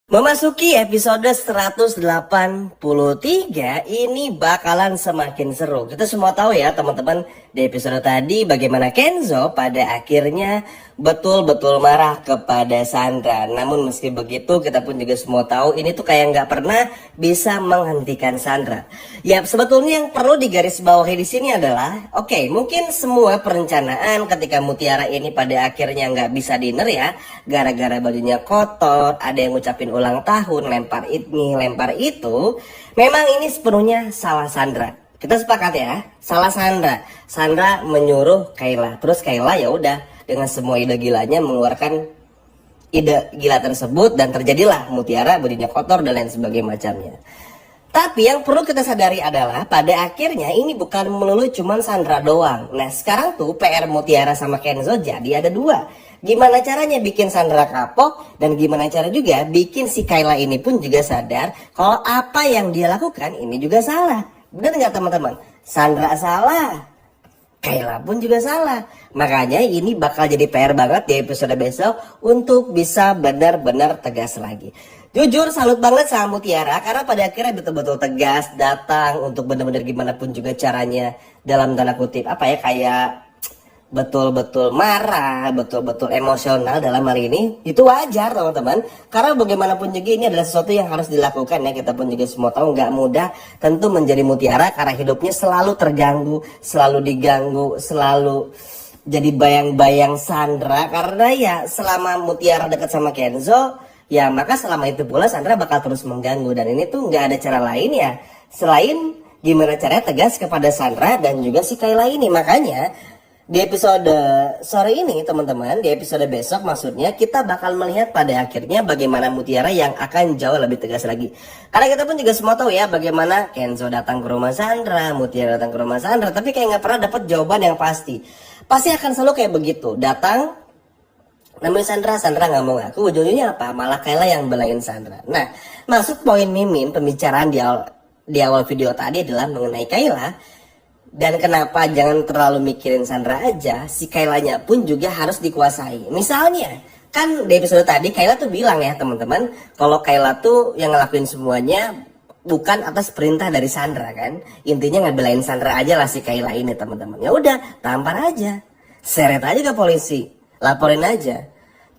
Memasuki episode 183 ini bakalan semakin seru. Kita semua tahu ya teman-teman, di episode tadi bagaimana Kenzo pada akhirnya betul-betul marah kepada Sandra. Namun meski begitu kita pun juga semua tahu ini tuh kayak nggak pernah bisa menghentikan Sandra. Ya sebetulnya yang perlu digarisbawahi di sini adalah oke, mungkin semua perencanaan ketika Mutiara ini pada akhirnya nggak bisa dinner ya, gara-gara bajunya kotor, ada yang ngucapin ulang tahun, lempar ini, lempar itu. Memang ini sepenuhnya salah Sandra. Kita sepakat ya, salah Sandra. Sandra menyuruh Kayla, terus Kayla ya udah dengan semua ide gilanya mengeluarkan ide gila tersebut dan terjadilah Mutiara bajunya kotor dan lain sebagainya macamnya. Tapi yang perlu kita sadari adalah pada akhirnya ini bukan melulu cuman Sandra doang. Nah sekarang tuh PR Mutiara sama Kenzo jadi ada dua. Gimana caranya bikin Sandra kapok dan gimana cara juga bikin si Kayla ini pun juga sadar kalau apa yang dia lakukan ini juga salah. Benar nggak teman-teman? Sandra salah, Kayla pun juga salah. Makanya ini bakal jadi PR banget di episode besok untuk bisa benar-benar tegas lagi. Jujur salut banget sama Mutiara karena pada akhirnya betul-betul tegas datang untuk benar-benar gimana pun juga caranya dalam tanda kutip apa ya, kayak betul-betul marah, betul-betul emosional dalam hal ini. Itu wajar teman-teman, karena bagaimanapun juga ini adalah sesuatu yang harus dilakukan ya. Kita pun juga semua tahu nggak mudah tentu menjadi Mutiara karena hidupnya selalu terganggu, selalu diganggu, selalu jadi bayang-bayang Sandra. Karena ya selama Mutiara dekat sama Kenzo, ya maka selama itu pula Sandra bakal terus mengganggu. Dan ini tuh nggak ada cara lain ya selain gimana caranya tegas kepada Sandra dan juga si Kayla ini. Makanya di episode sore ini teman-teman, di episode besok maksudnya kita bakal melihat pada akhirnya bagaimana Mutiara yang akan jauh lebih tegas lagi. Karena kita pun juga semua tahu ya bagaimana Kenzo datang ke rumah Sandra, Mutiara datang ke rumah Sandra, tapi kayak nggak pernah dapat jawaban yang pasti. Pasti akan selalu kayak begitu, datang namanya Sandra, Sandra nggak mau ngaku, ujung-ujungnya apa? Malah Kayla yang belain Sandra. Nah, maksud poin Mimin pembicaraan di awal video tadi adalah mengenai Kayla. Dan kenapa jangan terlalu mikirin Sandra aja, si Kaylanya pun juga harus dikuasai. Misalnya, kan di episode tadi Kayla tuh bilang ya teman-teman, kalau Kayla tuh yang ngelakuin semuanya bukan atas perintah dari Sandra kan. Intinya ngebelain Sandra aja lah si Kayla ini teman-teman. Ya udah, tampar aja. Seret aja ke polisi, laporin aja.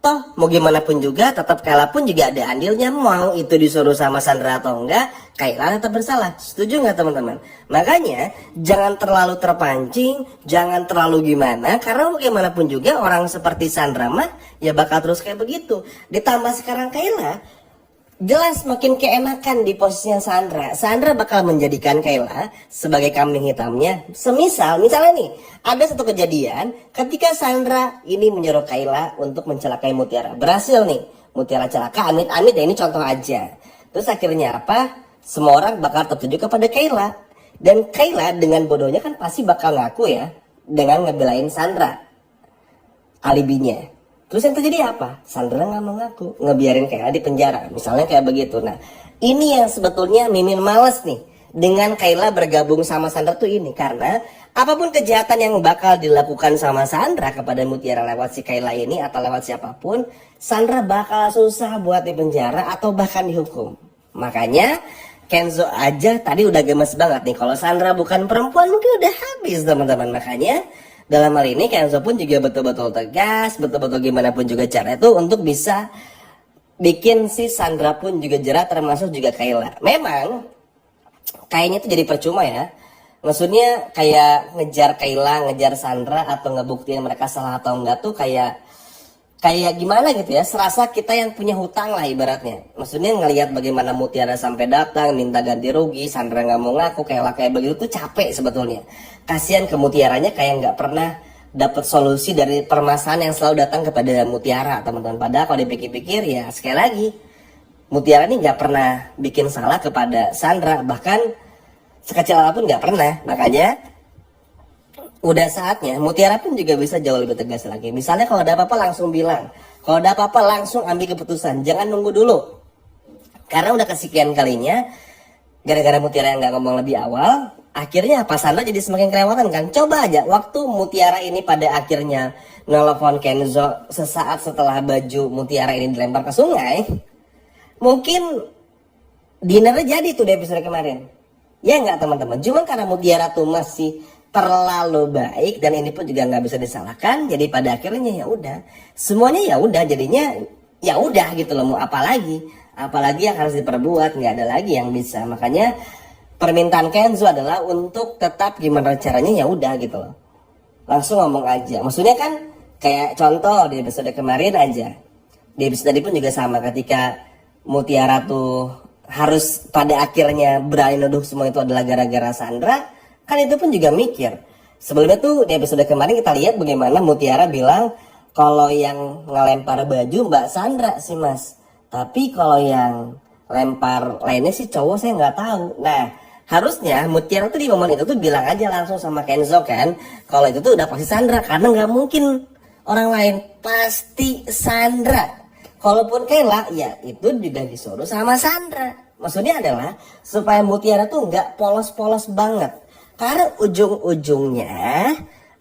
Toh mau gimana pun juga tetap Kayla pun juga ada andilnya, mau itu disuruh sama Sandra atau enggak, Kayla tetap bersalah. Setuju nggak teman-teman? Makanya jangan terlalu terpancing, jangan terlalu gimana, karena bagaimanapun juga orang seperti Sandra mah ya bakal terus kayak begitu. Ditambah sekarang Kayla jelas makin keenakan di posisinya Sandra. Sandra bakal menjadikan Kayla sebagai kambing hitamnya. Misalnya nih, ada satu kejadian ketika Sandra ini menyuruh Kayla untuk mencelakai Mutiara. Berhasil nih, Mutiara celaka, amit-amit ya, ini contoh aja. Terus akhirnya apa? Semua orang bakal tertuju kepada Kayla. Dan Kayla dengan bodohnya kan pasti bakal ngaku ya, dengan ngebelain Sandra alibinya. Terus yang terjadi apa? Sandra nggak mau ngaku, ngebiarin Kayla di penjara. Misalnya kayak begitu. Nah, ini yang sebetulnya Mimin males nih dengan Kayla bergabung sama Sandra tuh ini. Karena apapun kejahatan yang bakal dilakukan sama Sandra kepada Mutiara lewat si Kayla ini atau lewat siapapun, Sandra bakal susah buat di penjara atau bahkan dihukum. Makanya Kenzo aja tadi udah gemes banget nih. Kalau Sandra bukan perempuan mungkin udah habis teman-teman. Makanya dalam hal ini Kenzo pun juga betul-betul tegas, betul-betul gimana pun juga cara itu untuk bisa bikin si Sandra pun juga jerat, termasuk juga Kayla. Memang kayaknya itu jadi percuma ya. Maksudnya kayak ngejar Kayla, ngejar Sandra atau ngebuktiin mereka salah atau enggak tuh kayak gimana gitu ya, serasa kita yang punya hutang lah ibaratnya. Maksudnya ngelihat bagaimana Mutiara sampai datang minta ganti rugi, Sandra nggak mau ngaku, kayak begitu tuh capek sebetulnya. Kasihan ke Mutiaranya kayak nggak pernah dapat solusi dari permasalahan yang selalu datang kepada Mutiara teman-teman. Padahal kalau dipikir-pikir ya sekali lagi Mutiara ini nggak pernah bikin salah kepada Sandra, bahkan sekecil apapun nggak pernah. Makanya udah saatnya Mutiara pun juga bisa jauh lebih tegas lagi. Misalnya kalau ada apa-apa langsung bilang, kalau ada apa-apa langsung ambil keputusan, jangan nunggu dulu. Karena udah kesekian kalinya gara-gara Mutiara yang nggak ngomong lebih awal, akhirnya apa, Sandra jadi semakin kelewatan kan. Coba aja waktu Mutiara ini pada akhirnya nelfon Kenzo sesaat setelah baju Mutiara ini dilempar ke sungai, mungkin dinnernya jadi tuh di episode kemarin. Ya nggak teman-teman? Cuma karena Mutiara tuh masih terlalu baik dan ini pun juga nggak bisa disalahkan. Jadi pada akhirnya ya udah, semuanya ya udah jadinya ya udah gitu loh. Mau apalagi yang harus diperbuat, nggak ada lagi yang bisa. Makanya permintaan Kenzo adalah untuk tetap gimana caranya ya udah gitu loh. Langsung ngomong aja. Maksudnya kan kayak contoh di episode kemarin aja. Di episode tadi pun juga sama ketika Mutiara tuh harus pada akhirnya berani nuduh semua itu adalah gara-gara Sandra, kan itu pun juga mikir. Sebelumnya tuh di episode kemarin kita lihat bagaimana Mutiara bilang kalau yang ngelempar baju Mbak Sandra sih mas, tapi kalau yang lempar lainnya sih cowok saya nggak tahu. Nah harusnya Mutiara tuh di momen itu tuh bilang aja langsung sama Kenzo kan kalau itu tuh udah pasti Sandra, karena nggak mungkin orang lain, pasti Sandra. Kalaupun Kayla, ya itu juga disuruh sama Sandra. Maksudnya adalah supaya Mutiara tuh nggak polos-polos banget. Karena ujung-ujungnya,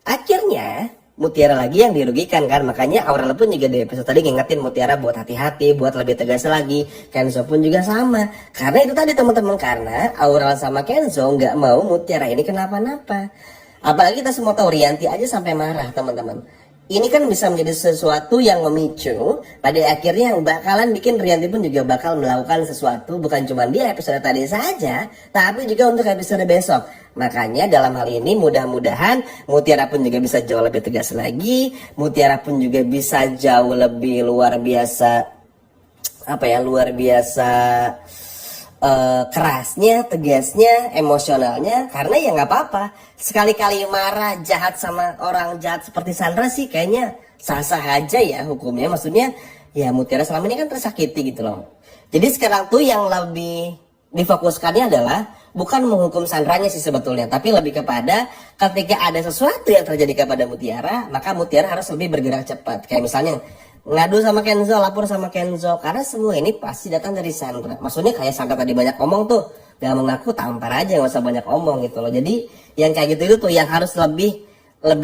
akhirnya Mutiara lagi yang dirugikan kan. Makanya Aurel pun juga di episode tadi ngingetin Mutiara buat hati-hati, buat lebih tegas lagi. Kenzo pun juga sama. Karena itu tadi teman-teman, karena Aurel sama Kenzo nggak mau Mutiara ini kenapa-napa. Apalagi kita semua tahu Rianti aja sampai marah teman-teman. Ini kan bisa menjadi sesuatu yang memicu pada akhirnya yang bakalan bikin Rianti pun juga bakal melakukan sesuatu, bukan cuma di episode tadi saja, tapi juga untuk episode besok. Makanya dalam hal ini mudah-mudahan Mutiara pun juga bisa jauh lebih tegas lagi, Mutiara pun juga bisa jauh lebih luar biasa kerasnya, tegasnya, emosionalnya. Karena ya nggak apa-apa, sekali-kali marah jahat sama orang jahat seperti Sandra sih kayaknya sah-sah aja ya hukumnya. Maksudnya ya Mutiara selama ini kan tersakiti gitu loh. Jadi sekarang tuh yang lebih difokuskannya adalah bukan menghukum Sandranya sih sebetulnya, tapi lebih kepada ketika ada sesuatu yang terjadi kepada Mutiara, maka Mutiara harus lebih bergerak cepat. Kayak misalnya ngadu sama Kenzo, lapor sama Kenzo, karena semua ini pasti datang dari Sandra. Maksudnya kayak Sandra tadi banyak ngomong tuh, gak mengaku, tampar aja, gak usah banyak ngomong gitu loh. Jadi yang kayak gitu itu tuh yang harus lebih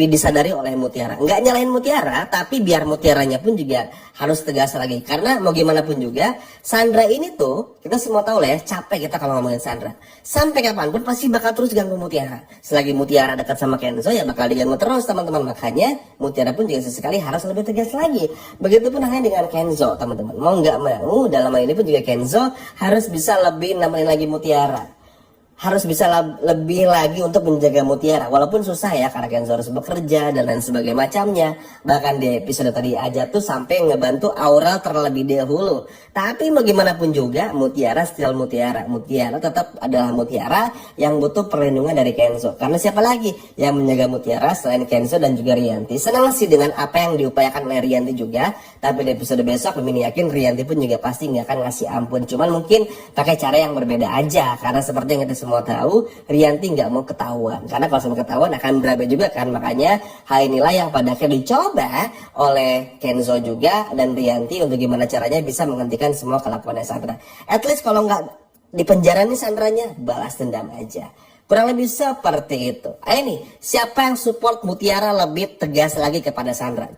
disadari oleh Mutiara. Nggak nyalahin Mutiara, tapi biar Mutiaranya pun juga harus tegas lagi. Karena mau gimana pun juga, Sandra ini tuh, kita semua tahu lah ya, capek kita kalau ngomongin Sandra. Sampai kapanpun pasti bakal terus ganggu Mutiara. Selagi Mutiara dekat sama Kenzo, ya bakal diganggu terus teman-teman. Makanya Mutiara pun juga sesekali harus lebih tegas lagi. Begitupun halnya dengan Kenzo teman-teman. Mau nggak mau, dalam hal ini pun juga Kenzo harus bisa lebih nemenin lagi Mutiara. Harus bisa lebih lagi untuk menjaga Mutiara, walaupun susah ya karena Kenzo harus bekerja dan lain sebagainya macamnya. Bahkan di episode tadi aja tuh sampai ngebantu Aurel terlebih dahulu. Tapi bagaimanapun juga Mutiara still Mutiara tetap adalah Mutiara yang butuh perlindungan dari Kenzo. Karena siapa lagi yang menjaga Mutiara selain Kenzo dan juga Rianti. Senang sih dengan apa yang diupayakan oleh Rianti juga, tapi di episode besok Mimin yakin Rianti pun juga pasti nggak akan ngasih ampun. Cuman mungkin pakai cara yang berbeda aja, karena seperti yang kita semua tahu, Rianti nggak mau ketahuan, karena kalau sampai ketahuan akan berabe juga kan. Makanya hal inilah yang pada akhirnya dicoba oleh Kenzo juga dan Rianti untuk gimana caranya bisa menghentikan semua kelakuannya Sandra. At least kalau nggak di penjara nih Sandranya, balas dendam aja. Kurang lebih seperti itu. Ayo nih, siapa yang support Mutiara lebih tegas lagi kepada Sandra?